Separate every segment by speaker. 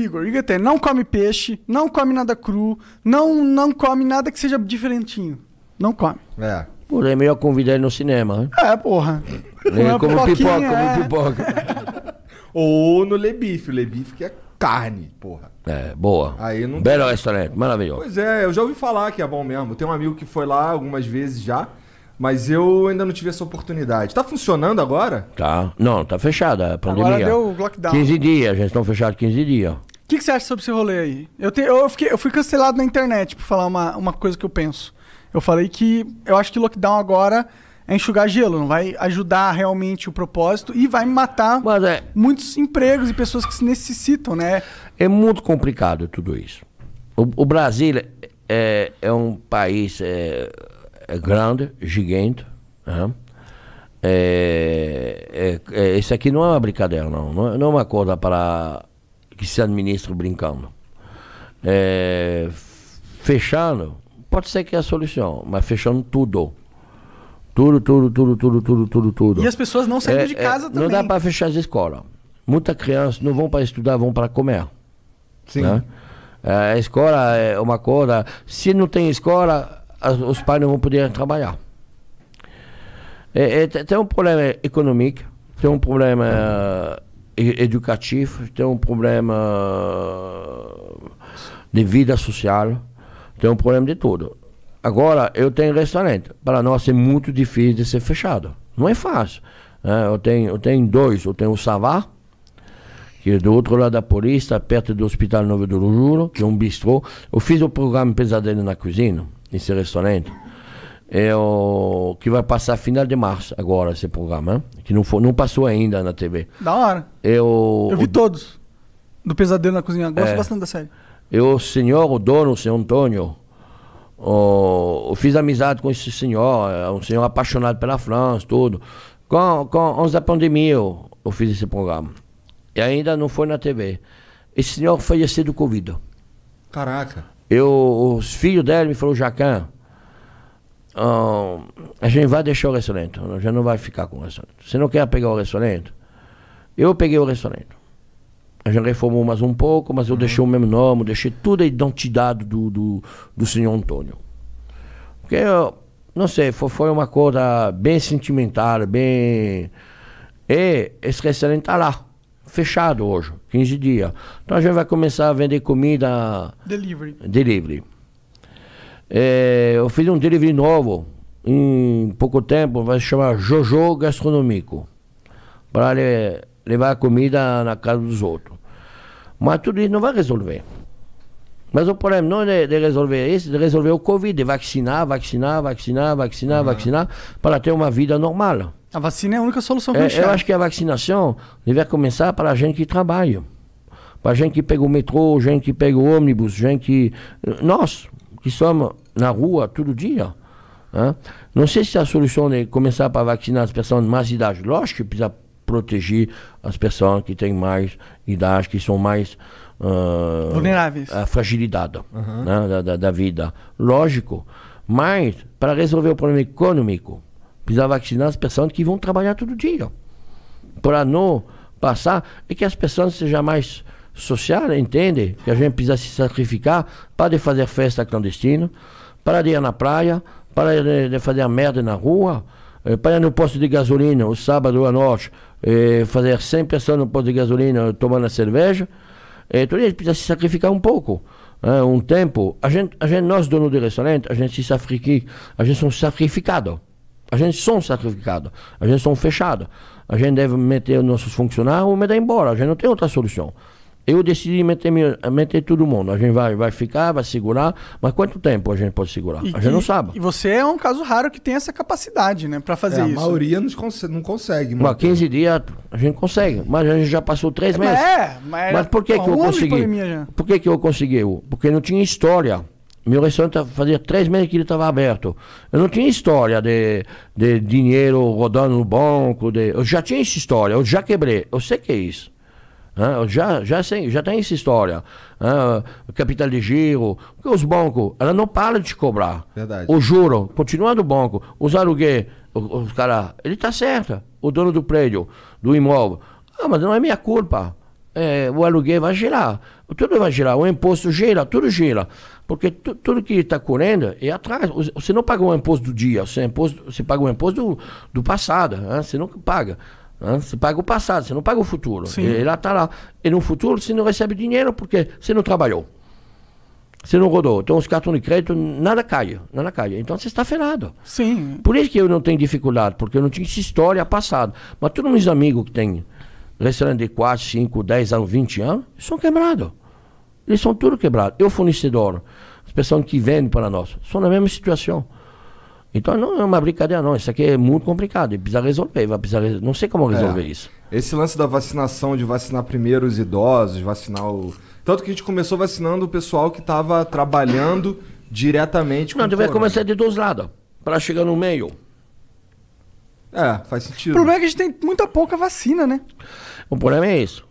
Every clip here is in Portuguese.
Speaker 1: Igor tem, não come peixe, não come nada cru, não come nada que seja diferentinho. Não come.
Speaker 2: É.
Speaker 3: Pô, é melhor convidar ele no cinema, né?
Speaker 1: Porra.
Speaker 3: Como pipoca.
Speaker 2: Ou no Le Bife. O Le Bife que é carne, porra.
Speaker 3: Boa.
Speaker 2: Aí não
Speaker 3: Belo
Speaker 2: tem.
Speaker 3: restaurante, maravilhoso.
Speaker 2: Pois é, eu já ouvi falar que é bom mesmo. Tem um amigo que foi lá algumas vezes já, mas eu ainda não tive essa oportunidade. Tá funcionando agora?
Speaker 3: Tá. Não, tá fechada a pandemia.
Speaker 1: Agora deu o lockdown.
Speaker 3: 15 dias, já estão fechados 15 dias.
Speaker 1: O que você acha sobre esse rolê aí? Eu fui cancelado na internet por falar uma coisa que eu penso. Eu falei que eu acho que lockdown agora é enxugar gelo, não vai ajudar realmente o propósito e vai matar muitos empregos e pessoas que se necessitam, né?
Speaker 3: É muito complicado tudo isso. O Brasil é um país grande, gigante. Né? Isso aqui não é uma brincadeira, não é uma coisa para que se administre brincando. Fechando, pode ser que é a solução, mas fechando tudo. Tudo.
Speaker 1: E as pessoas não saem de casa também.
Speaker 3: Não dá para fechar as escolas. Muitas crianças não vão para estudar, vão para comer.
Speaker 2: Sim.
Speaker 3: Né? A escola é uma coisa. Se não tem escola, os pais não vão poder trabalhar. Tem um problema econômico, tem um problema educativo, tem um problema de vida social, tem um problema de tudo. Agora, eu tenho restaurante. Para nós é muito difícil de ser fechado. Não é fácil. Eu tenho dois. Eu tenho o Savá, que é do outro lado da Paulista, perto do Hospital Novo do Juro, que é um bistrô. Eu fiz o programa Pesadelo na Cozinha, nesse restaurante, que vai passar final de março agora, esse programa, que não passou ainda na TV.
Speaker 1: Da hora. Eu vi todos do Pesadelo na Cozinha. Gosto bastante da série.
Speaker 3: O dono, o senhor Antônio, eu fiz amizade com esse senhor, um senhor apaixonado pela França, tudo. Antes da pandemia eu fiz esse programa. E ainda não foi na TV. Esse senhor faleceu do Covid.
Speaker 2: Caraca.
Speaker 3: Os filhos dele me falaram, Jacan, a gente vai deixar o restaurante, a gente não vai ficar com o restaurante. Você não quer pegar o restaurante? Eu peguei o restaurante. A gente reformou mais um pouco, mas eu deixei o mesmo nome, deixei toda a identidade do senhor Antônio. Porque, não sei, foi uma coisa bem sentimental, bem... E esse restaurante está lá, fechado hoje, 15 dias. Então a gente vai começar a vender comida... Delivery. Eu fiz um delivery novo, em pouco tempo, vai se chamar Jojo Gastronômico, para levar a comida na casa dos outros. Mas tudo isso não vai resolver. Mas o problema não é de resolver isso, de resolver o Covid, de vacinar, para ter uma vida normal.
Speaker 1: A vacina é a única solução que
Speaker 3: eu acho que a vacinação deve começar para a gente que trabalha. Para a gente que pega o metrô, gente que pega o ônibus, gente que... Nós, que somos na rua todo dia. Né? Não sei se a solução é começar para vacinar as pessoas de mais idade. Lógico que precisa proteger as pessoas que têm mais idade, que são mais
Speaker 1: vulneráveis
Speaker 3: à fragilidade né, da vida. Lógico. Mas, para resolver o problema econômico, precisa vacinar as pessoas que vão trabalhar todo dia. Para não passar, e que as pessoas sejam mais sociais, entendem que a gente precisa se sacrificar para de fazer festa clandestina, para de ir na praia, para de fazer a merda na rua, para ir no posto de gasolina, o sábado à noite, fazer 100 pessoas no posto de gasolina tomando a cerveja. Então a gente precisa se sacrificar um pouco, um tempo. Nós, donos de restaurante, a gente somos sacrificados. A gente somos fechados. A gente deve meter os nossos funcionários ou mandar embora. A gente não tem outra solução. Eu decidi meter todo mundo. A gente vai ficar, vai segurar. Mas quanto tempo a gente pode segurar? A gente não sabe.
Speaker 1: E você é um caso raro que tem essa capacidade, né? Para fazer isso.
Speaker 2: A maioria não consegue.
Speaker 3: Mas 15 dias a gente consegue. Mas a gente já passou 3 meses. Mas por que eu consegui? Por que eu consegui? Porque não tinha história. Meu restaurante fazia 3 meses que ele estava aberto. Eu não tinha história de dinheiro rodando no banco. Eu já tinha essa história. Eu já quebrei. Eu sei que é isso. Eu já sei, já tem essa história. Capital de giro. Porque os bancos, ela não para de te cobrar.
Speaker 2: Verdade.
Speaker 3: O juro, continua no banco. Os aluguéis, os caras, ele está certo. O dono do prédio, do imóvel. Mas não é minha culpa. o aluguel vai gerar. Tudo vai gerar. O imposto gera, tudo gera. Porque tudo que está correndo é atrás. Você não paga o imposto do dia, você paga o imposto do passado. Né? Você não paga. Né? Você paga o passado, você não paga o futuro. E lá está lá. E no futuro você não recebe dinheiro porque você não trabalhou. Você não rodou. Então os cartões de crédito, nada cai. Então você está ferrado.
Speaker 1: Sim.
Speaker 3: Por isso que eu não tenho dificuldade, porque eu não tinha essa história passada. Mas todos meus amigos que têm restaurante de 4, 5, 10 anos, 20 anos, são quebrados. Eles são tudo quebrados. Eu, fornecedor, as pessoas que vendem para nós, são na mesma situação. Então não é uma brincadeira, não. Isso aqui é muito complicado. E precisa resolver. Não sei como resolver isso.
Speaker 2: Esse lance da vacinação, de vacinar primeiro os idosos, vacinar o... Tanto que a gente começou vacinando o pessoal que estava trabalhando diretamente com o
Speaker 3: corona. Não, deve começar de dois lados, para chegar no meio.
Speaker 2: Faz sentido.
Speaker 1: O problema é que a gente tem muita pouca vacina, né?
Speaker 3: O problema é isso.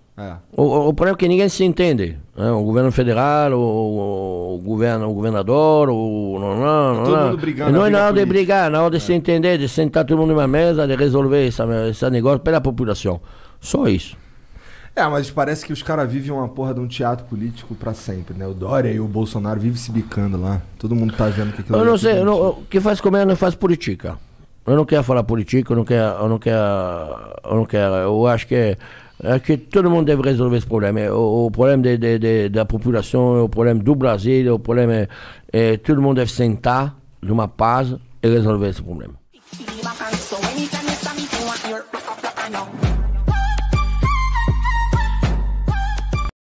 Speaker 3: O problema é que ninguém se entende. Né? O governo federal, o governador,
Speaker 2: todo mundo brigando.
Speaker 3: Não é na hora de brigar, na hora de se entender, de sentar todo mundo numa mesa, de resolver esse negócio pela população. Só isso.
Speaker 2: Mas parece que os caras vivem uma porra de um teatro político pra sempre, né? O Dória e o Bolsonaro vivem se bicando lá. Todo mundo tá vendo que aquilo...
Speaker 3: Eu não sei, o que faz comer não faz política. Eu não quero falar política, eu acho que todo mundo deve resolver esse problema. O problema da população, o problema do Brasil, o problema todo mundo deve sentar numa paz e resolver esse problema.